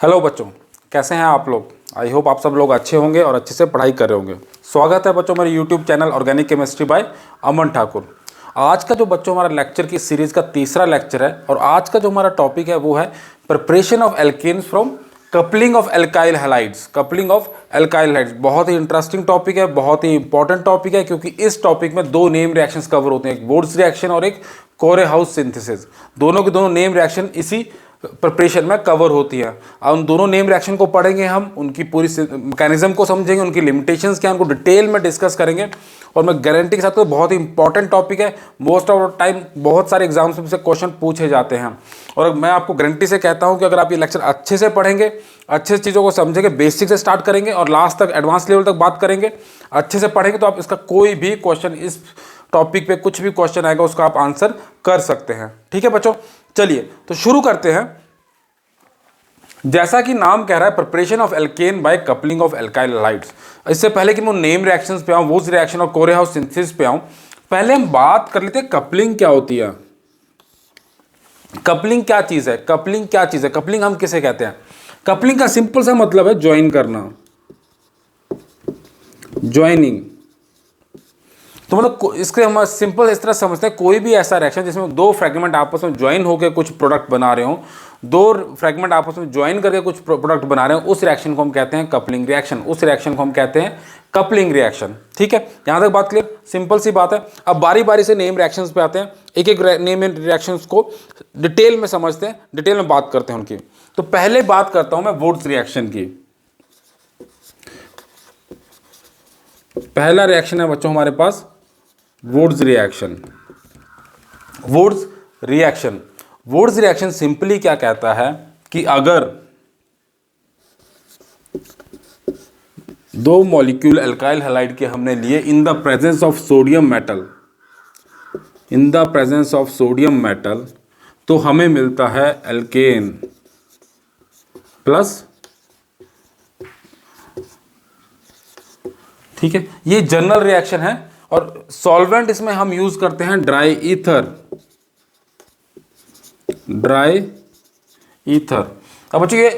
Hello बच्चों, कैसे हैं आप लोग। आई होप आप सब लोग अच्छे होंगे और अच्छे से पढ़ाई कर रहे होंगे। स्वागत है बच्चों मेरे YouTube channel organic chemistry by Aman Thakur. आज का जो बच्चों हमारा लेक्चर की सीरीज़ का तीसरा लेक्चर है और आज का जो हमारा टॉपिक है वो है preparation of alkanes from coupling of alkyl halides. Coupling of alkyl halides बहुत ही इंटरेस्टिंग टॉपिक है, बहुत ही इंपॉर्टेंट टॉपिक है, क्योंकि इस टॉपिक में दो नेम रिएक्शंस कवर होते हैं, एक वुड्स रिएक्शन और एक कोरेहाउस सिंथेसिस। दोनों के दोनों नेम रिएक्शन इसी प्रिपरेशन में कवर होती है। अब उन दोनों नेम रिएक्शन को पढ़ेंगे, हम उनकी पूरी मैकेनिज्म को समझेंगे, उनकी लिमिटेशंस क्या है उनको डिटेल में डिस्कस करेंगे। और मैं गारंटी के साथ तो बहुत ही इंपॉर्टेंट टॉपिक है। मोस्ट ऑफ टाइम बहुत सारे एग्जाम्स में से क्वेश्चन पूछे जाते हैं और मैं आपको गारंटी से कहता हूं कि अगर आप ये लेक्चर अच्छे से पढ़ेंगे, अच्छे से चीज़ों को समझेंगे, बेसिक से स्टार्ट करेंगे और लास्ट तक एडवांस लेवल तक बात करेंगे, अच्छे से पढ़ेंगे, तो आप इसका कोई भी क्वेश्चन, इस टॉपिक पे कुछ भी क्वेश्चन आएगा उसका आप आंसर कर सकते हैं। ठीक है बच्चों, चलिए तो शुरू करते हैं। जैसा कि नाम कह रहा है preparation of alkane by coupling of alkyl halides. इससे पहले कि मैं नेम रिएक्शंस पे आऊं, वुड्स रिएक्शन और कोरेहाउस सिंथेसिस पे आऊं, पहले हम बात कर लेते हैं कपलिंग क्या होती है। कपलिंग क्या चीज है, कपलिंग क्या चीज है, कपलिंग हम किसे कहते हैं। कपलिंग का सिंपल सा मतलब है ज्वाइन करना, ज्वाइनिंग। तो मतलब इसके हम सिंपल इस तरह समझते हैं, कोई भी ऐसा रिएक्शन जिसमें दो फ्रेगमेंट आपस में ज्वाइन होकर कुछ प्रोडक्ट बना रहे हो, दो फ्रेगमेंट आपस में ज्वाइन करके कुछ प्रोडक्ट बना रहे हो, उस रिएक्शन को हम कहते हैं कपलिंग रिएक्शन, उस रिएक्शन को हम कहते हैं कपलिंग रिएक्शन। ठीक है, यहां तक बात क्लियर, सिंपल सी बात है। अब बारी बारी से नेम रिएक्शंस पे आते हैं, एक एक नेम रिएक्शंस को डिटेल में समझते हैं, डिटेल में बात करते हैं उनकी। तो पहले बात करता हूं मैं वुड्स रिएक्शन की। पहला रिएक्शन है बच्चों हमारे पास Wurtz reaction. Wurtz reaction, Wurtz reaction simply क्या कहता है कि अगर दो मॉलिक्यूल एल्काइल हैलाइड के हमने लिए in the presence of sodium metal, in the presence of sodium metal, तो हमें मिलता है एल्केन प्लस। ठीक है, ये जनरल रिएक्शन है और सॉल्वेंट इसमें हम यूज करते हैं ड्राई ईथर, ड्राई ईथर। अब बच्चों ये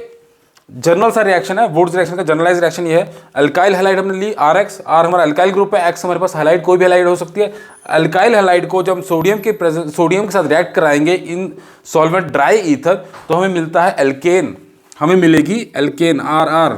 जनरल सा रिएक्शन है, वुड्स रिएक्शन का जनरलाइज रिएक्शन ये है। अल्काइल हैलाइड हमने ली RX, R हमारा अल्काइल ग्रुप है, X हमारे पास हैलाइड, कोई भी हैलाइड हो सकती है। अल्काइल हैलाइड को जब हम सोडियम के साथ रिएक्ट कराएंगे इन सॉल्वेंट ड्राई ईथर, तो हमें मिलता है एल्केन, हमें मिलेगी एल्केन, RR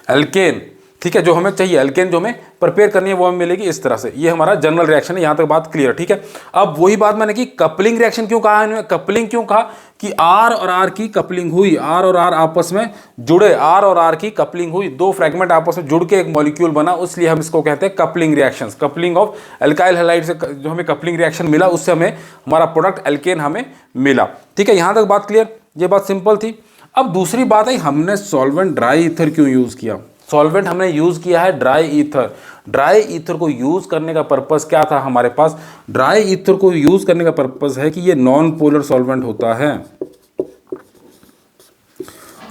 एल्केन। ठीक है, जो हमें चाहिए एल्केन, जो हमें प्रिपेयर करनी है वो हमें मिलेगी इस तरह से। ये हमारा जनरल रिएक्शन है, यहां तक बात क्लियर। ठीक है, अब वही बात मैंने की कपलिंग रिएक्शन क्यों कहा है, कपलिंग क्यों कहा कि R और R की कपलिंग हुई, R और R आपस में जुड़े, R और R की कपलिंग हुई, दो फ्रेगमेंट आपस में जुड़ के एक मॉलिक्यूल बना, इसलिए हम इसको कहते हैं coupling reactions. Coupling of alkyl halide से जो हमें कपलिंग रिएक्शन मिला, उससे हमें हमारा प्रोडक्ट एल्केन हमें मिला। ठीक है, यहां तक बात क्लियर, ये बात सिंपल थी। अब दूसरी बात है, हमने सॉल्वेंट ड्राई ईथर क्यों यूज किया। सॉल्वेंट हमने यूज किया है ड्राई ईथर। ड्राई ईथर को यूज करने का पर्पस क्या था हमारे पास, ड्राई ईथर को यूज करने का पर्पस है कि ये नॉन पोलर सॉल्वेंट होता है,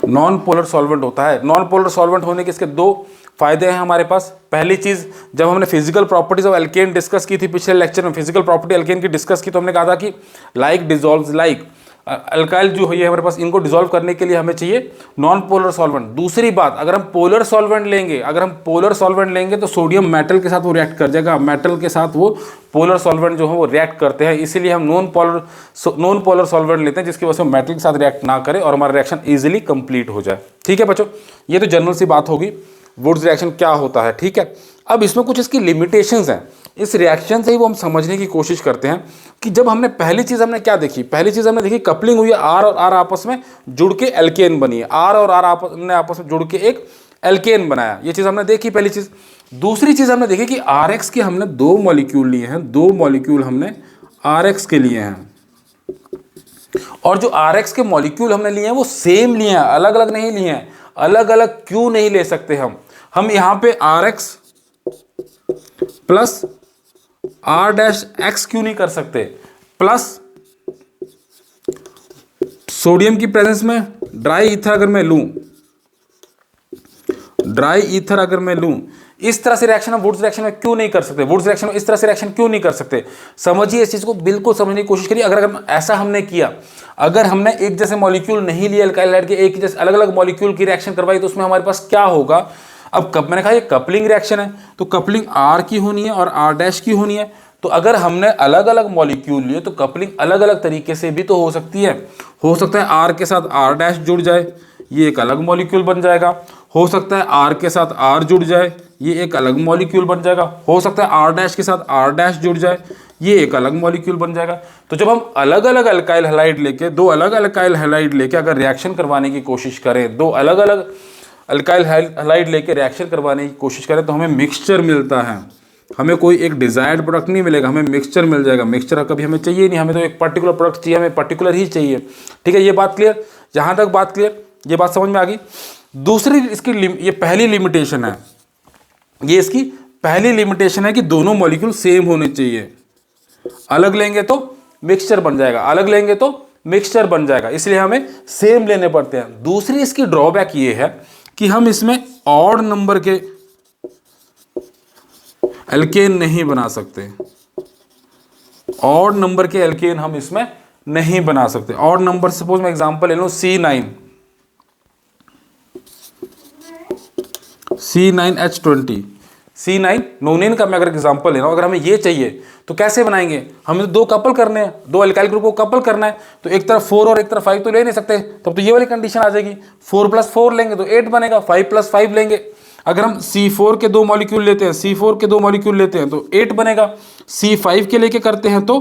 नॉन पोलर सॉल्वेंट होता है। नॉन पोलर सॉल्वेंट होने के इसके दो फायदे हैं हमारे पास। पहली चीज, जब हमने physical properties of alkene discuss की थी पिछले लेक्चर में, फिजिकल प्रॉपर्टी एल्केन की डिस्कस की, तो हमने कहा था कि लाइक डिजॉल्व्स लाइक। अल्काइल जो है हमारे पास, इनको डिसॉल्व करने के लिए हमें चाहिए नॉन पोलर सॉल्वेंट। दूसरी बात, अगर हम पोलर सॉल्वेंट लेंगे, अगर हम पोलर सॉल्वेंट लेंगे तो सोडियम मेटल के साथ वो रिएक्ट कर जाएगा, मेटल के साथ वो पोलर सॉल्वेंट जो है वो रिएक्ट करते हैं, इसीलिए हम नॉन पोलर सॉल्वेंट लेते हैं, जिसकी वजह से मेटल के साथ रिएक्ट ना करे और हमारा रिएक्शन इजीली कंप्लीट हो जाए। ठीक है बच्चों, ये तो जनरल सी बात होगी वुड्स रिएक्शन क्या होता है। ठीक है, अब इसमें कुछ इसकी लिमिटेशंस हैं, इस रिएक्शन से ही वो हम समझने की कोशिश करते हैं कि जब हमने पहली चीज हमने क्या देखी, पहली चीज हमने देखी कपलिंग हुई है, R और R आपस में जुड़ के एल्केन बनी है, R और R ने आपस में जुड़ के एक एल्केन बनाया, ये चीज हमने देखी पहली चीज। दूसरी चीज हमने देखी कि RX के हमने दो मॉलिक्यूल लिए हैं, दो मॉलिक्यूल हमने RX के लिए हैं, और जो RX के मॉलिक्यूल हमने लिए हैं वो सेम लिए हैं, अलग अलग नहीं लिए हैं। अलग अलग क्यों नहीं ले सकते हम यहां पे RX प्लस R-X क्यों नहीं कर सकते, प्लस सोडियम की प्रेजेंस में ड्राई ईथर अगर मैं लूं, ड्राई ईथर अगर मैं लूं, इस तरह से रिएक्शन हम वुड्स रिएक्शन में क्यों नहीं कर सकते, वुड्स रिएक्शन में इस तरह से रिएक्शन क्यों नहीं कर सकते? समझिए इस चीज को, बिल्कुल समझने की कोशिश करिए। अगर ऐसा हमने किया, अगर हमने एक जैसे मॉलिक्यूल नहीं लिए अल्काइल हैलाइड के, एक जैसे अलग अलग मॉलिक्यूल की रिएक्शन करवाई, तो उसमें हमारे पास क्या होगा? अब मैंने कहा ये कपलिंग रिएक्शन है, तो कपलिंग R की होनी है और R' की होनी है। तो अगर हमने अलग अलग मॉलिक्यूल लिए तो कपलिंग अलग अलग तरीके से भी तो हो सकती है। हो सकता है R के साथ R' जुड़ जाए, ये एक अलग मॉलिक्यूल बन जाएगा। हो सकता है R के साथ R जुड़ जाए, ये एक अलग मॉलिक्यूल बन जाएगा। हो सकता है R' के साथ R' जुड़ जाए, ये एक अलग मॉलिक्यूल बन जाएगा। तो जब हम अलग अलग अल्काइल हैलाइड लेके, दो अलग अलग अल्काइल हैलाइड लेके अगर रिएक्शन करवाने की कोशिश करें, दो अलग अलग अल्काइल हैलाइड लेके रिएक्शन करवाने की कोशिश करें, तो हमें मिक्सचर मिलता है। हमें कोई एक डिजायर्ड प्रोडक्ट नहीं मिलेगा, हमें मिक्सचर मिल जाएगा। मिक्सचर कभी हमें चाहिए नहीं, हमें तो एक पर्टिकुलर प्रोडक्ट चाहिए, हमें पर्टिकुलर ही चाहिए। ठीक है, ये बात क्लियर? जहां तक बात क्लियर, ये बात समझ में आ गई। दूसरी इसकी ये पहली लिमिटेशन है, ये इसकी पहली लिमिटेशन है कि दोनों मॉलिक्यूल सेम होने चाहिए। अलग लेंगे तो मिक्सचर बन जाएगा, अलग लेंगे तो मिक्सचर बन जाएगा, इसलिए हमें सेम लेने पड़ते हैं। दूसरी इसकी ड्रॉबैक ये है कि हम इसमें ऑड नंबर के एल्केन नहीं बना सकते। ऑड नंबर के एल्केन हम इसमें नहीं बना सकते। ऑड नंबर, सपोज मैं एग्जांपल ले लूं C9H20, C9 नोनिन का मैं अगर एग्जांपल ले रहा हूं, अगर हमें ये चाहिए तो कैसे बनाएंगे? हमें तो दो कपल करने हैं, दो अल्काइल ग्रुप को कपल करना है, तो एक तरफ 4 और एक तरफ 5 तो ले नहीं सकते, तब तो ये वाली कंडीशन आ जाएगी। 4 + 4 लेंगे तो 8 बनेगा, 5 + 5 लेंगे, अगर हम C4 के दो मॉलिक्यूल लेते हैं, C4 के दो मॉलिक्यूल लेते हैं तो 8 बनेगा। C5 के लेके करते हैं तो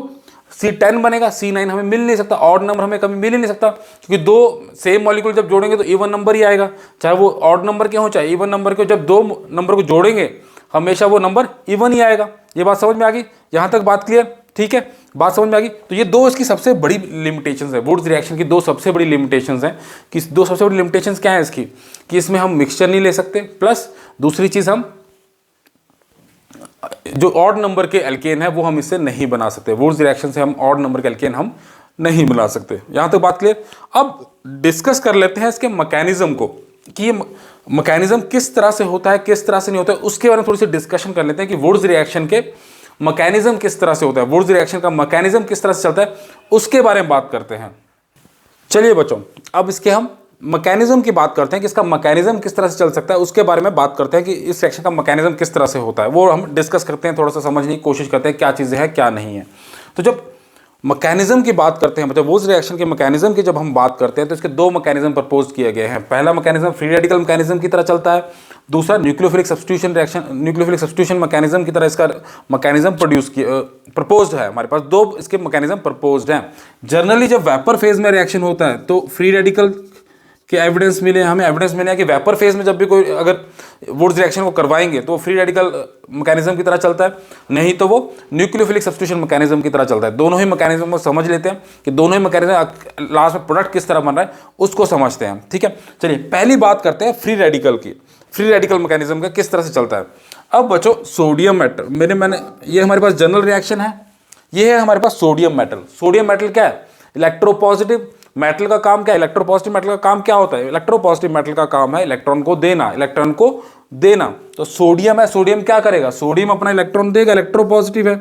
C10 बनेगा। C9 हमें मिल नहीं सकता, ऑड नंबर हमें कभी मिल ही नहीं सकता, क्योंकि दो सेम मॉलिक्यूल जब जोड़ेंगे तो इवन नंबर ही आएगा, चाहे वो ऑड नंबर के हो चाहे इवन नंबर के हो। जब दो नंबर को जोड़ेंगे हमेशा वो नंबर इवन ही आएगा। ये बात समझ में आ गई? यहां तक बात क्लियर? ठीक है, बात समझ में आ गई। तो ये दो इसकी सबसे बड़ी लिमिटेशंस है, वुड्स रिएक्शन की दो सबसे बड़ी लिमिटेशंस हैं। कि दो सबसे बड़ी लिमिटेशंस क्या है इसकी? कि इसमें हम मिक्सचर नहीं ले सकते, प्लस दूसरी चीज हम जो ऑड नंबर के एल्केन है वो हम इससे नहीं बना सकते। वुड्स रिएक्शन से हम ऑड नंबर के एल्केन हम नहीं बना सकते। यहां तक बात क्लियर? अब डिस्कस कर लेते हैं इसके मैकेनिज्म को, कि ये मैकेनिज्म किस तरह से होता है, किस तरह से नहीं होता है, उसके बारे में थोड़ी सी डिस्कशन कर लेते हैं कि वुड्स रिएक्शन के मैकेनिज्म किस तरह से होता है, वुड्स रिएक्शन का मैकेनिज्म किस तरह से चलता है, उसके बारे में बात करते हैं। चलिए बच्चों, अब इसके हम मैकेनिज्म की बात करते हैं कि इसका मैकेनिज्म किस तरह से चल सकता है, उसके बारे में बात करते हैं कि इस रिएक्शन का मैकेनिज्म किस तरह से होता है, वो हम डिस्कस करते हैं, थोड़ा सा समझने की कोशिश करते हैं क्या चीज़ें हैं क्या नहीं है। तो जब मैकेनिज्म की बात करते हैं, मतलब वुड्स रिएक्शन के मैकेनिज्म की जब हम बात करते हैं, तो इसके दो मैकेनिज्म प्रपोज किए गए हैं। पहला मैकेनिज्म फ्री रेडिकल मैकेनिज्म की तरह चलता है, दूसरा nucleophilic substitution reaction, nucleophilic substitution mechanism की तरह इसका मैकेनिज्म प्रपोज्ड है। हमारे पास दो इसके मैकेनिज्म प्रपोज्ड हैं। जनरली जब वेपर फेज में रिएक्शन होता है तो फ्री रेडिकल के एविडेंस मिले, हमें एविडेंस मिले कि वेपर फेज में जब भी कोई अगर वुड्स रिएक्शन को करवाएंगे तो फ्री रेडिकल मैकेनिज्म की तरह चलता है, नहीं तो वो न्यूक्लियोफिलिक सब्स्टिट्यूशन मैकेनिज्म की तरह चलता है। दोनों ही मैकेनिज्म को समझ लेते हैं कि दोनों ही मैकेनिज्म लास्ट में प्रोडक्ट किस तरह बन रहा है उसको समझते हैं। ठीक है, चलिए पहली बात करते हैं फ्री रेडिकल की। फ्री रेडिकल मैकेनिज्म का किस तरह से चलता है। अब बच्चों सोडियम मेटल, मैंने ये हमारे पास जनरल रिएक्शन है, ये है हमारे पास सोडियम मेटल। सोडियम मेटल क्या है? इलेक्ट्रोपॉजिटिव मेटल का काम क्या है? इलेक्ट्रोपॉजिटिव मेटल का काम क्या होता है? इलेक्ट्रोपॉजिटिव मेटल का काम है इलेक्ट्रॉन को देना, इलेक्ट्रॉन को देना। तो सोडियम है, सोडियम क्या करेगा? सोडियम अपना इलेक्ट्रॉन देगा, इलेक्ट्रोपॉजिटिव है,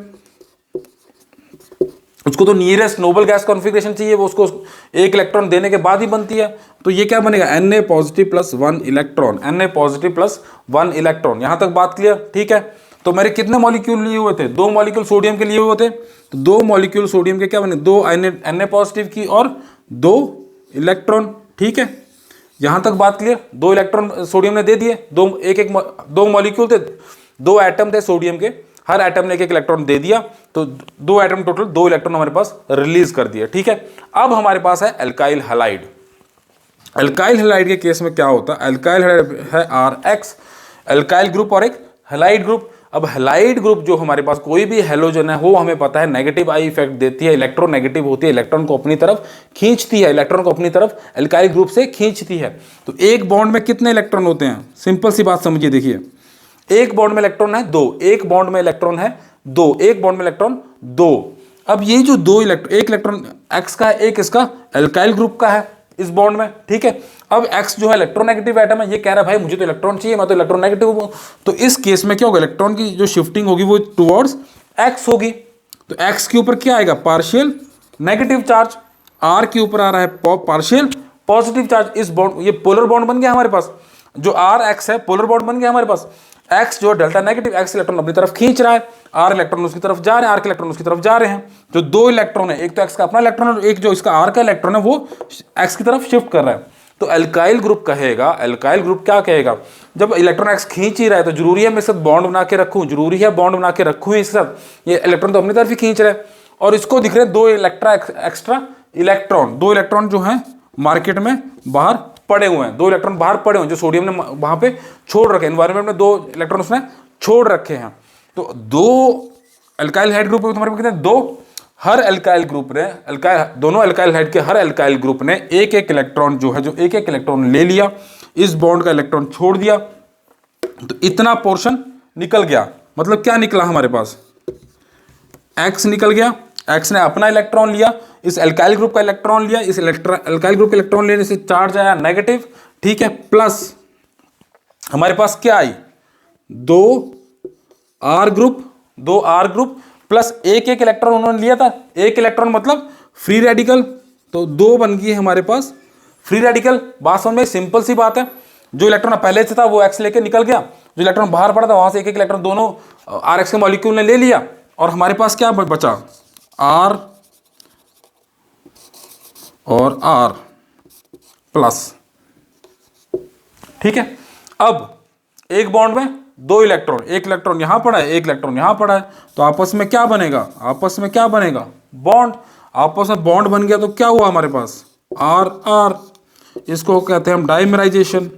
उसको तो नियरेस्ट नोबल गैस कॉन्फिगरेशन चाहिए, वो उसको एक इलेक्ट्रॉन देने के बाद ही बनती है। तो ये क्या बनेगा? Na positive plus 1 electron, Na positive plus 1 electron. यहां तक बात क्लियर? ठीक है, तो मेरे कितने मॉलिक्यूल लिए हुए थे? दो मॉलिक्यूल सोडियम के लिए हुए थे, तो दो मॉलिक्यूल सोडियम के क्या बने? दो Na पॉजिटिव की और दो इलेक्ट्रॉन। ठीक है, यहां तक बात क्लियर? दो इलेक्ट्रॉन सोडियम ने दे दिए, दो मॉलिक्यूल थे, दो एटम थे सोडियम के, हर एटम ने एक एक इलेक्ट्रॉन दे दिया, तो दो एटम टोटल दो इलेक्ट्रॉन हमारे पास रिलीज कर दिया। ठीक है, अब हमारे पास है एल्काइल हैलाइड। एल्काइल हैलाइड के केस में क्या होता है? एल्काइल है RX एल्काइल ग्रुप और एक हैलाइड ग्रुप। अब हैलाइड ग्रुप जो हमारे पास कोई भी हैलोजन है वो हमें पता है नेगेटिव आई इफेक्ट देती है, इलेक्ट्रोनेगेटिव होती है, इलेक्ट्रॉन को अपनी तरफ खींचती है, इलेक्ट्रॉन को अपनी तरफ एल्काइल ग्रुप से खींचती है। तो एक बॉन्ड में कितने इलेक्ट्रॉन होते हैं? सिंपल सी बात समझिए, देखिए एक बॉन्ड में इलेक्ट्रॉन है दो, एक बॉन्ड में इलेक्ट्रॉन है दो, एक बॉन्ड में इलेक्ट्रॉन दो। अब ये जो दो इलेक्ट्रॉन, एक इलेक्ट्रॉन एक्स का है, एक इसका एल्काइल ग्रुप का है इस बॉन्ड में। ठीक है, अब X जो है इलेक्ट्रोनेगेटिव एटम है, ये कह रहा है भाई मुझे तो इलेक्ट्रॉन चाहिए, मैं तो इलेक्ट्रोनेगेटिव हूँ। तो इस केस में क्या होगा, इलेक्ट्रॉन की जो शिफ्टिंग होगी वो टुवर्ड्स X होगी। तो X के ऊपर क्या आएगा, पार्शियल नेगेटिव चार्ज, R के ऊपर आ रहा है पार्शियल पॉजिटिव चार्ज। इस बॉन्ड, ये पोलर बॉन्ड बन गया हमारे पास, जो R X है पोलर बॉन्ड बन गया हमारे पास। X जो डेल्टा नेगेटिव, X इलेक्ट्रॉन अपनी तरफ खींच रहा है, R इलेक्ट्रॉन उसकी तरफ जा रहे हैं, R के इलेक्ट्रॉन उसकी तरफ जा रहे हैं। जो दो इलेक्ट्रॉन है, एक तो X का अपना इलेक्ट्रॉन और एक जो इसका R का इलेक्ट्रॉन है वो X की तरफ शिफ्ट कर रहा है। तो अल्काइल ग्रुप कहेगा, अल्काइल ग्रुप क्या कहेगा, जब इलेक्ट्रॉन X खींच ही रहा है तो जरूरी है मैं इसके साथ बॉन्ड बना के रखूं, जरूरी है बॉन्ड बना के रखूं इसके साथ। ये इलेक्ट्रॉन तो अपनी तरफ ही खींच रहा है और इसको दिख रहे हैं दो एक्स्ट्रा इलेक्ट्रॉन, दो इलेक्ट्रॉन जो हैं मार्केट में बाहर पड़े हुए हैं, दो इलेक्ट्रॉन बाहर पड़े हुए हैं जो सोडियम ने वहां पे छोड़ रखे, एनवायरमेंट में दो इलेक्ट्रॉन उसने छोड़ रखे हैं। तो दो अल्काइल हाइड ग्रुप तुम्हारे पास कितने, दो। हर अल्काइल ग्रुप ने दोनों अल्काइल हाइड के हर अल्काइल ग्रुप ने एक एक इलेक्ट्रॉन जो है, जो एक एक इलेक्ट्रॉन ले लिया, इस बॉन्ड का इलेक्ट्रॉन छोड़ दिया, तो इतना पोर्शन निकल गया। मतलब क्या निकला हमारे पास, X निकल गया, X ने अपना इलेक्ट्रॉन लिया, इस अल्काइल ग्रुप का इलेक्ट्रॉन लिया, इस अल्काइल ग्रुप का इलेक्ट्रॉन लेने से चार्ज आया नेगेटिव, ठीक है, प्लस हमारे पास क्या आई, दो R ग्रुप प्लस एक एक इलेक्ट्रॉन उन्होंने लिया था, एक इलेक्ट्रॉन मतलब फ्री रेडिकल, तो दो बन गई हमारे पास फ्री रेडिकल। बात समझ में, सिंपल सी बात है, जो इलेक्ट्रॉन पहले से था वो X लेके निकल गया, जो इलेक्ट्रॉन बाहर पड़ा था वहां से एक एक इलेक्ट्रॉन दोनों RX के मॉलिक्यूल ने ले लिया, और हमारे पास क्या बचा, R और R प्लस, ठीक है। अब एक बॉन्ड में दो इलेक्ट्रॉन, एक इलेक्ट्रॉन यहां पड़ा है, एक इलेक्ट्रॉन यहां पड़ा है, तो आपस में क्या बनेगा, बॉन्ड। आपस में बॉन्ड बन गया तो क्या हुआ हमारे पास, R। इसको कहते हैं हम डाइमेराइजेशन।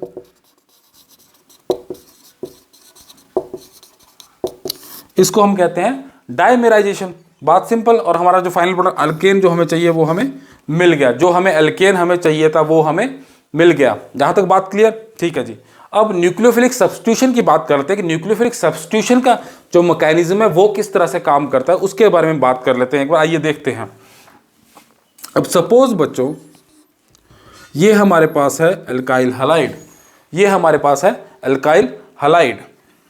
इसको हम कहते हैं डाइमेराइजेशन, बात सिंपल। और हमारा जो फाइनल प्रोडक्ट अल्केन जो हमें चाहिए वो हमें मिल गया, जो हमें अल्केन हमें चाहिए था वो हमें मिल गया। जहां तक बात क्लियर, ठीक है जी। अब न्यूक्लियोफिलिक सब्स्टिट्यूशन की बात करते हैं कि न्यूक्लियोफिलिक सब्स्टिट्यूशन का जो मैकेनिज्म है वो किस तरह से काम करता है, उसके बारे में बात कर लेते हैं एक बार, आइए देखते हैं। अब सपोज बच्चों ये हमारे पास है अल्काइल हैलाइड, ये हमारे पास है अल्काइल हैलाइड,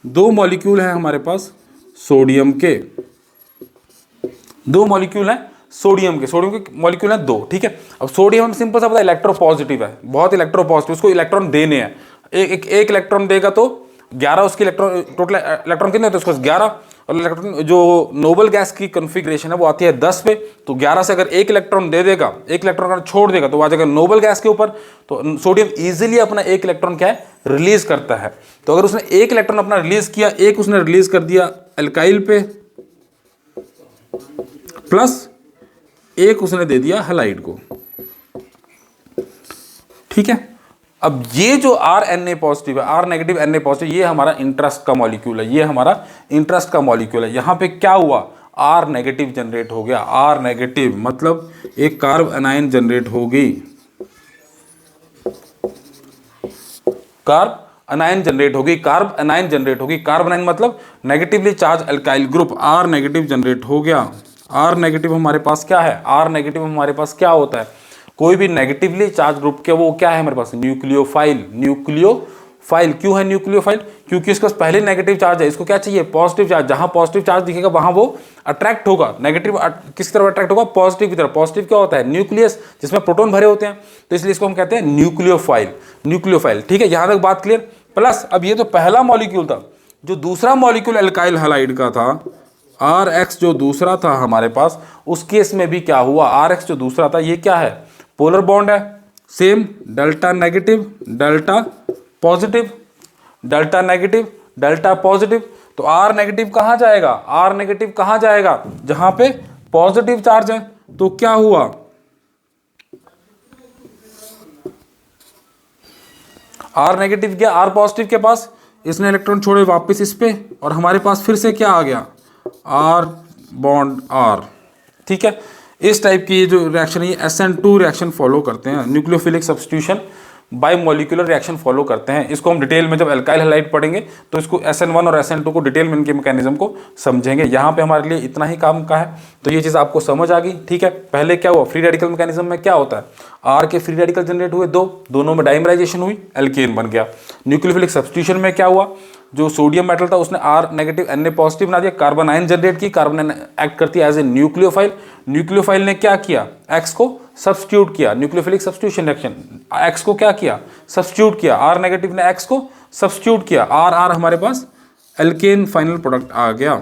दो मॉलिक्यूल हैं हमारे पास सोडियम के, दो मॉलिक्यूल हैं सोडियम के मॉलिक्यूल हैं दो, ठीक है। अब सोडियम हम सिंपल सा पता है इलेक्ट्रोपॉजिटिव है, बहुत इलेक्ट्रोपॉजिटिव, उसको इलेक्ट्रॉन देने हैं, एक इलेक्ट्रॉन देगा तो 11 उसके इलेक्ट्रॉन, टोटल इलेक्ट्रॉन कितने होते हैं उसको 11, और इलेक्ट्रॉन जो नोबल गैस की कॉन्फ़िगरेशन है वो आती है 10 पे, तो 11 से अगर एक इलेक्ट्रॉन दे देगा, एक इलेक्ट्रॉन अगर छोड़ देगा तो आ जाएगा नोबल गैस के ऊपर। तो सोडियम इजीली अपना एक इलेक्ट्रॉन क्या है, रिलीज करता है। तो अगर उसने एक इलेक्ट्रॉन अपना रिलीज किया, एक उसने रिलीज कर दिया अल्काइल पे, प्लस एक उसने दे दिया हैलाइड को, ठीक है। अब ये जो RNA पॉजिटिव है, R नेगेटिव Na पॉजिटिव, ये हमारा इंटरेस्ट का मॉलिक्यूल है, ये हमारा इंटरेस्ट का मॉलिक्यूल है। यहां पे क्या हुआ, R नेगेटिव जनरेट हो गया, R नेगेटिव मतलब एक कार्ब एनायन जनरेट हो गई, कार्ब एनायन जनरेट होगी, कार्ब एनायन जनरेट होगी। कार्ब एनायन मतलब negatively charge alkyl group, R negative generate हो गया। R नेगेटिव हमारे पास क्या है, R नेगेटिव हमारे पास क्या होता है, कोई भी नेगेटिवली चार्ज ग्रुप के वो क्या है हमारे पास, न्यूक्लियोफाइल। न्यूक्लियोफाइल क्यों है न्यूक्लियोफाइल, क्योंकि इसके पास पहले नेगेटिव चार्ज है, इसको क्या चाहिए, पॉजिटिव चार्ज। जहां पॉजिटिव चार्ज दिखेगा वहां वो अट्रैक्ट होगा, नेगेटिव किस तरफ अट्रैक्ट होगा, पॉजिटिव की तरफ। पॉजिटिव क्या होता है, न्यूक्लियस, जिसमें प्रोटॉन भरे होते हैं, तो इसलिए इसको हम कहते हैं न्यूक्लियोफाइल, ठीक है। यहां तक बात क्लियर। प्लस अब ये तो पहला मॉलिक्यूल था, जो दूसरा मॉलिक्यूल अल्काइल हैलाइड का था, RX जो दूसरा था हमारे पास, उस केस में भी क्या हुआ, RX जो दूसरा था ये क्या है, पोलर बॉन्ड है, same delta negative delta positive, delta negative delta positive. तो R नेगेटिव कहां जाएगा, R नेगेटिव कहां जाएगा, जहां पे पॉजिटिव चार्ज है। तो क्या हुआ, R नेगेटिव गया R पॉजिटिव के पास, इसने इलेक्ट्रॉन छोड़े वापस इस पे, और हमारे पास फिर से क्या आ गया, R बॉन्ड R, ठीक है। इस टाइप की जो रिएक्शन है SN2 रिएक्शन फॉलो करते हैं, nucleophilic substitution by molecular reaction follow करते हैं। इसको हम डिटेल में जब अल्काइल हैलाइड पढ़ेंगे तो इसको SN1 और SN2 को डिटेल में इनके मैकेनिज्म को समझेंगे। यहाँ पे हमारे लिए इतना ही काम का है, तो ये चीज़ आपको समझ आ गई, ठीक है। पहले क्या हुआ, फ्री रेडिकल मैकेनिज्म में क्या होता है, आर के फ्री रेडिकल जनरेट हुए दोनों में डाइमराइजेशन हुई, एल्केन बन गया। न्यूक्लियोफिलिक सब्स्टिट्यूशन में क्या हुआ, जो सोडियम मेटल था उसने R नेगेटिव Na पॉजिटिव बना दिया, कार्बन आयन जनरेट की, कार्बन आयन एक्ट करती है एज ए न्यूक्लियोफाइल। न्यूक्लियोफाइल ने क्या किया, X को सब्स्टिट्यूट किया, न्यूक्लियोफिलिक सब्स्टिट्यूशन रिएक्शन, X को क्या किया, सब्स्टिट्यूट किया, R नेगेटिव ने X को सब्स्टिट्यूट किया, R हमारे पास एल्केन फाइनल प्रोडक्ट आ गया,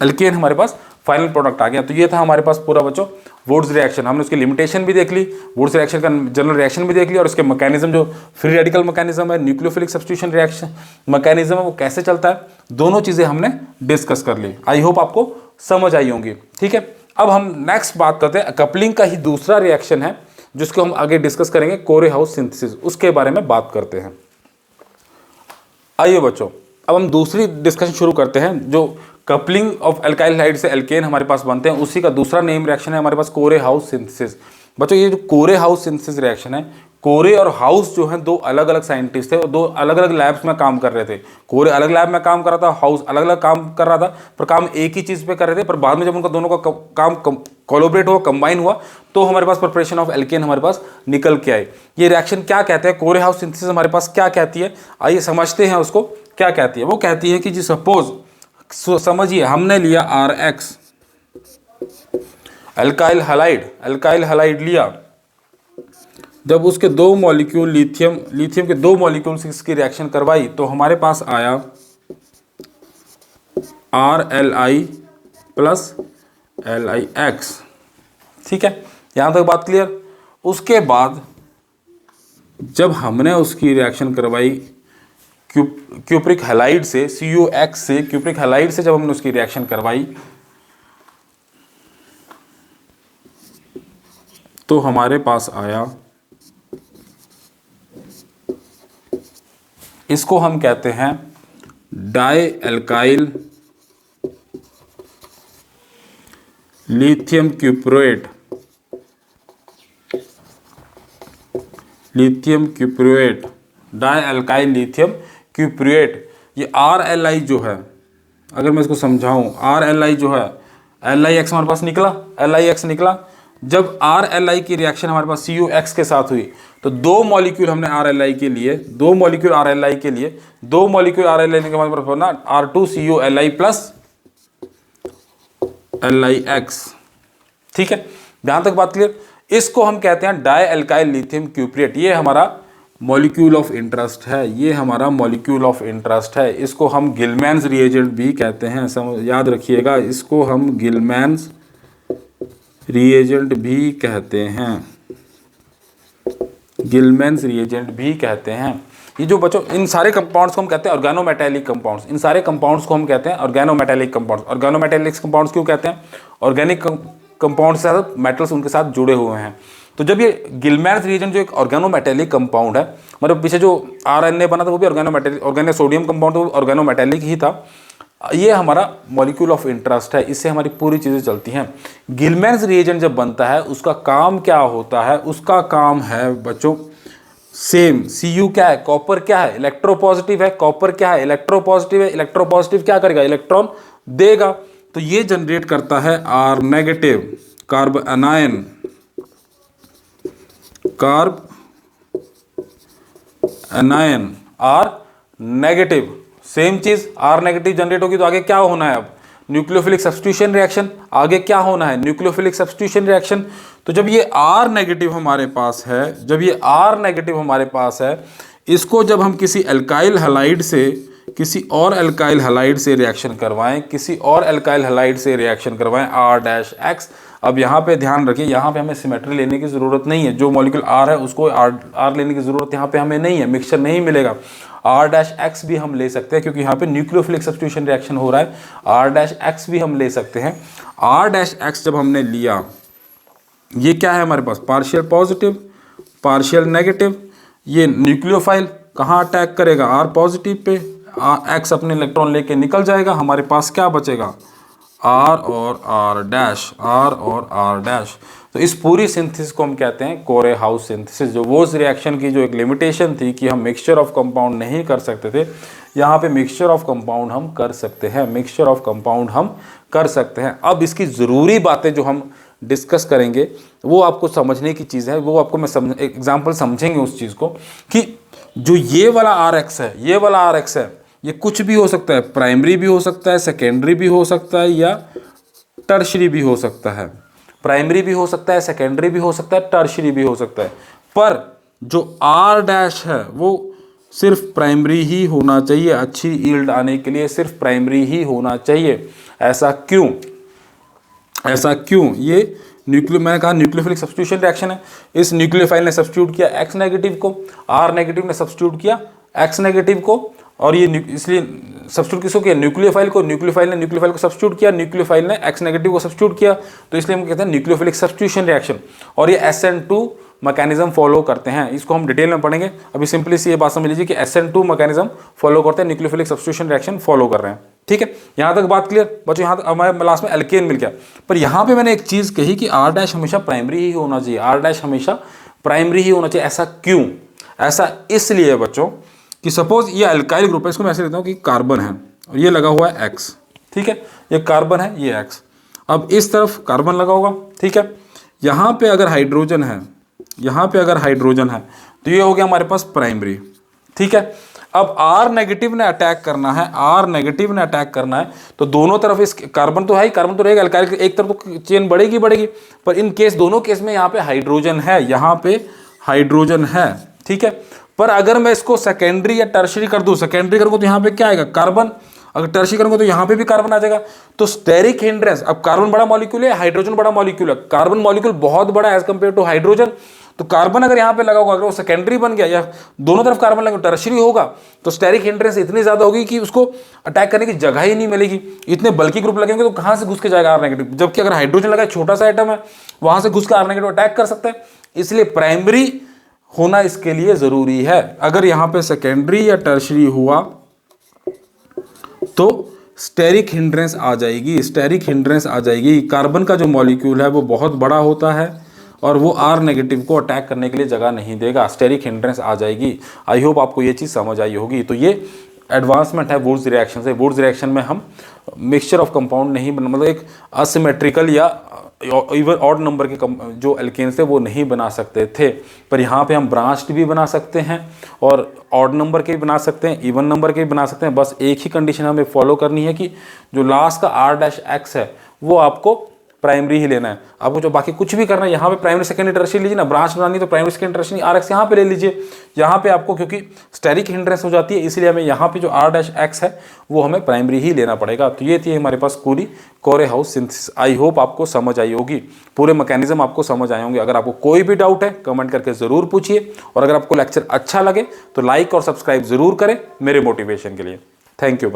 एल्केन हमारे पास फाइनल प्रोडक्ट आ गया। तो ये था हमारे पास पूरा बच्चों वुड्स रिएक्शन। हमने उसकी लिमिटेशन भी देख ली, वुड्स रिएक्शन का जनरल रिएक्शन भी देख लिया, और उसके मैकेनिज्म जो फ्री रेडिकल मैकेनिज्म है, न्यूक्लियोफिलिक सब्स्टिट्यूशन रिएक्शन मैकेनिज्म है, वो कैसे चलता है, दोनों चीज़ें हमने डिस्कस कर ली। आई होप आपको समझ आई होंगी, ठीक है। अब हम नेक्स्ट बात करते हैं, कपलिंग का ही दूसरा रिएक्शन है जिसको हम आगे डिस्कस करेंगे, कोरे-हाउस सिंथेसिस, उसके बारे में बात करते हैं। आइए बच्चों, अब हम दूसरी डिस्कशन शुरू करते हैं। जो कपलिंग ऑफ अल्काइल हाइड से एल्केन हमारे पास बनते हैं, उसी का दूसरा नेम रिएक्शन है हमारे पास कोरे-हाउस सिंथेसिस। बच्चों ये जो कोरे-हाउस सिंथेसिस रिएक्शन है, कोरे और हाउस जो हैं दो अलग अलग साइंटिस्ट थे और दो अलग अलग लैब्स में काम कर रहे थे। कोरे अलग लैब में काम कर रहा था, हाउस अलग अलग काम कर रहा था, पर काम एक ही चीज़ पे कर रहे थे। पर बाद में जब उनका दोनों का काम कोलैबोरेट हुआ, कंबाइन हुआ, तो हमारे पास प्रिपरेशन ऑफ एल्केन हमारे पास निकल के आए। ये रिएक्शन क्या कहते हैं, कोरे हाउस सिंथेसिस हमारे पास क्या कहती है, आइए समझते हैं उसको क्या कहती है। वो कहती है कि जी सपोज समझिए हमने लिया RX अल्काइल हैलाइड लिया, जब उसके दो मॉलिक्यूल लिथियम के दो मॉलिक्यूल से इसकी रिएक्शन करवाई तो हमारे पास आया RLi प्लस LiX, ठीक है, यहाँ तक बात क्लियर। उसके बाद जब हमने उसकी रिएक्शन करवाई क्यूप्रिक हैलाइड से, CuX से, क्यूप्रिक हैलाइड से जब हमने उसकी रिएक्शन करवाई तो हमारे पास आया, इसको हम कहते हैं dialkyl lithium cuprate, dialkyl lithium cuprate. ये RLi जो है, अगर मैं इसको समझाऊं, RLi जो है, LiX हमारे पास निकला, LiX निकला। जब RLi की रिएक्शन हमारे पास CuX के साथ हुई तो दो मॉलिक्यूल हमने RLi के लिए, दो मॉलिक्यूल RLi लेने के बाद बना R2CuLi प्लस LiX, ठीक है, जहां तक बात क्लियर। इसको हम कहते हैं डाई एल्काइल लिथियम क्यूप्रिएट। ये हमारा मॉलिक्यूल ऑफ इंटरेस्ट है, इसको हम गिलमैन्स रिएजेंट भी कहते हैं, याद रखिएगा, इसको हम गिलमैन्स रिएजेंट भी कहते हैं, ये जो बच्चों इन सारे कंपाउंड्स को हम कहते हैं ऑर्गेनोमेटेलिक कंपाउंड्स, इन सारे कंपाउंड्स को हम कहते हैं ऑर्गेनोमेटेलिक कंपाउंड्स। ऑर्गेनोमेटेलिक कंपाउंड्स क्यों कहते हैं, ऑर्गेनिक कंपाउंड से मेटल्स उनके साथ जुड़े हुए हैं। तो जब ये गिलमैन्स रिएजेंट जो एक ऑर्गेनोमेटेलिक कंपाउंड है, मतलब पीछे जो RNA बना था वो भी ऑर्गेनो सोडियम कंपाउंड ऑर्गेनोमेटेलिक ही था, ये हमारा मॉलिक्यूल ऑफ इंटरेस्ट है, इससे हमारी पूरी चीज़ें चलती हैं। गिलमैन्स रिएजेंट जब बनता है उसका काम क्या होता है, उसका काम है बच्चों सेम, Cu क्या है, कॉपर क्या है, इलेक्ट्रोपॉजिटिव है, कॉपर क्या है, इलेक्ट्रोपॉजिटिव है, इलेक्ट्रोपॉजिटिव क्या करेगा, इलेक्ट्रॉन देगा। तो ये जनरेट करता है R negative carb anion R negative, same चीज R नेगेटिव जनरेट होगी तो आगे क्या होना है, अब न्यूक्लियोफिलिक सब्स्टिट्यूशन रिएक्शन, आगे क्या होना है, न्यूक्लियोफिलिक सब्स्टिट्यूशन रिएक्शन। तो जब ये R नेगेटिव हमारे पास है, इसको जब हम किसी अल्काइल हैलाइड से किसी और अल्काइल हैलाइड से रिएक्शन करवाएं, R-X। अब यहाँ पे ध्यान रखिए, यहाँ पे हमें सिमेट्री लेने की ज़रूरत नहीं है, जो मॉलिक्यूल R है उसको R लेने की ज़रूरत यहाँ पे हमें नहीं है, मिक्सचर नहीं मिलेगा। R-X भी हम ले सकते हैं क्योंकि यहाँ पे न्यूक्लियोफिलिक सब्स्टिट्यूशन रिएक्शन हो रहा है, R-X भी हम ले सकते हैं। R-X जब हमने लिया, ये क्या है हमारे पास, पार्शियल पॉजिटिव पार्शियल नेगेटिव, ये न्यूक्लियोफाइल कहाँ अटैक करेगा, R पॉजिटिव पे, X अपने इलेक्ट्रॉन लेके निकल जाएगा, हमारे पास क्या बचेगा, आर और आर डैश, आर और आर डैश। तो इस पूरी सिंथेसिस को हम कहते हैं कोरे हाउस सिंथेसिस। जो वोल्स रिएक्शन की जो एक लिमिटेशन थी कि हम मिक्सचर ऑफ कंपाउंड नहीं कर सकते थे, यहाँ पे मिक्सचर ऑफ कंपाउंड हम कर सकते हैं, मिक्सचर ऑफ कंपाउंड हम कर सकते हैं। अब इसकी ज़रूरी बातें जो हम डिस्कस करेंगे वो आपको समझने की चीज़ है, वो आपको मैं एग्जाम्पल समझेंगे उस चीज़ को कि जो ये वाला आर एक्स है, ये वाला आर एक्स है, ये कुछ भी हो सकता है, प्राइमरी भी हो सकता है, सेकेंडरी भी हो सकता है या टर्शरी भी हो सकता है। प्राइमरी भी हो सकता है, सेकेंडरी भी हो सकता है, टर्शरी भी हो सकता है। पर जो आर डैश है वो सिर्फ प्राइमरी ही होना चाहिए, अच्छी यील्ड आने के लिए सिर्फ प्राइमरी ही होना चाहिए। ऐसा क्यों? ऐसा क्यों? ये मैंने कहा न्यूक्लियोफिलिक सब्स्टिट्यूशन रिएक्शन है। इस न्यूक्लियोफाइल ने सब्स्टिट्यूट किया एक्स नेगेटिव को, आर नेगेटिव ने सब्स्टिट्यूट किया एक्स नेगेटिव को, और ये इसलिए सब्स्टिट्यूट किसको किया? न्यूक्लियोफाइल को। न्यूक्लियोफाइल ने न्यूक्लियोफाइल को सब्स्टिट्यूट किया, न्यूक्लियोफाइल ने एक्स नेगेटिव को सब्स्टिट्यूट किया, तो इसलिए हम कहते हैं न्यूक्लियोफिलिक सब्स्टिट्यूशन रिएक्शन। और ये SN2 मैकेनिज्म फॉलो करते हैं, इसको हम डिटेल में पढ़ेंगे। अभी सिंपली सी ये बात समझ लीजिए कि SN2 मैकेनिज्म फॉलो करते हैं, न्यूक्लियोफिलिक सब्स्टिट्यूशन रिएक्शन फॉलो कर रहे हैं। ठीक है, यहाँ तक बात क्लियर बच्चों? यहाँ तक हमारे लास्ट में एल्केन मिल गया। पर यहाँ पे मैंने एक चीज़ कही कि आर डैश हमेशा प्राइमरी ही होना चाहिए, आर डैश हमेशा प्राइमरी ही होना चाहिए। ऐसा क्यों? ऐसा इसलिए बच्चों कि सपोज ये अल्काइल ग्रुप है, इसको मैं ऐसे लेता हूँ कि कार्बन है और ये लगा हुआ है X, ठीक है, ये कार्बन है, ये X। अब इस तरफ कार्बन लगा होगा, ठीक है, यहाँ पे अगर हाइड्रोजन है, यहाँ पे अगर हाइड्रोजन है, तो ये हो गया हमारे पास प्राइमरी, ठीक है। अब R नेगेटिव ने अटैक करना है, R नेगेटिव ने अटैक करना है, तो दोनों तरफ इस कार्बन तो है ही, कार्बन तो रहेगा, अल्काइल एक तरफ तो चेन बढ़ेगी बढ़ेगी, पर इन केस दोनों केस में यहाँ पे हाइड्रोजन है, यहाँ पे हाइड्रोजन है, ठीक है। पर अगर मैं इसको सेकेंडरी या टर्शरी कर दूं, सेकेंडरी करूंगा तो यहाँ पे क्या आएगा? कार्बन। अगर टर्शरी करूंगा तो यहाँ पे भी कार्बन आ जाएगा। तो स्टेरिक हिंड्रेंस, अब कार्बन बड़ा मॉलिक्यूल है, हाइड्रोजन बड़ा मॉलिक्यूल है, कार्बन मॉलिक्यूल बहुत बड़ा है एज कंपेयर टू हाइड्रोजन, तो कार्बन अगर यहाँ पे लगा होगा, अगर वो सेकेंडरी बन गया या दोनों तरफ कार्बन लगा टर्शरी होगा, तो स्टेरिक हिंड्रेंस इतनी ज्यादा होगी कि उसको अटैक करने की जगह ही नहीं मिलेगी। इतने बल्कि ग्रुप लगेंगे तो कहाँ से घुस के जाएगा आर नेगेटिव? जबकि अगर हाइड्रोजन लगा, छोटा सा आइटम है, वहां से घुस के आर नेगेटिव अटैक कर सकता है। इसलिए प्राइमरी होना इसके लिए जरूरी है। अगर यहां पे सेकेंडरी या टर्शरी हुआ तो स्टेरिक हिंड्रेंस आ जाएगी, स्टेरिक हिंड्रेंस आ जाएगी। कार्बन का जो मॉलिक्यूल है वो बहुत बड़ा होता है और वो आर नेगेटिव को अटैक करने के लिए जगह नहीं देगा, स्टेरिक हिंड्रेंस आ जाएगी। आई होप आपको ये चीज़ समझ आई होगी। तो ये एडवांसमेंट है वुड्स रिएक्शन से। वुड्स रिएक्शन में हम मिक्सचर ऑफ कंपाउंड नहीं बना, मतलब एक असिमेट्रिकल या इवन ऑड नंबर के जो एल्केन्स थे वो नहीं बना सकते थे, पर यहाँ पे हम ब्रांच्ड भी बना सकते हैं और ऑड नंबर के भी बना सकते हैं, इवन नंबर के भी बना सकते हैं। बस एक ही कंडीशन हमें फॉलो करनी है कि जो लास्ट का R डैश X है वो आपको प्राइमरी ही लेना है। आपको जो बाकी कुछ भी करना है, यहाँ पे प्राइमरी सेकेंडरी टर्शरी लीजिए ना, ब्रांच बनानी तो primary secondary tertiary R X यहाँ पे ले लीजिए। यहाँ पे आपको क्योंकि स्टेरिक हिंड्रेंस हो जाती है, इसलिए हमें यहाँ पे जो R डैश X है वो हमें प्राइमरी ही लेना पड़ेगा। तो ये थी हमारे पास पूरी कोरे हाउस सिंथेसिस। आई होप आपको समझ आई होगी, पूरे मैकेनिज्म आपको समझ आए होंगे। अगर आपको कोई भी डाउट है कमेंट करके ज़रूर पूछिए, और अगर आपको लेक्चर अच्छा लगे तो लाइक और सब्सक्राइब ज़रूर करें मेरे मोटिवेशन के लिए। Thank you.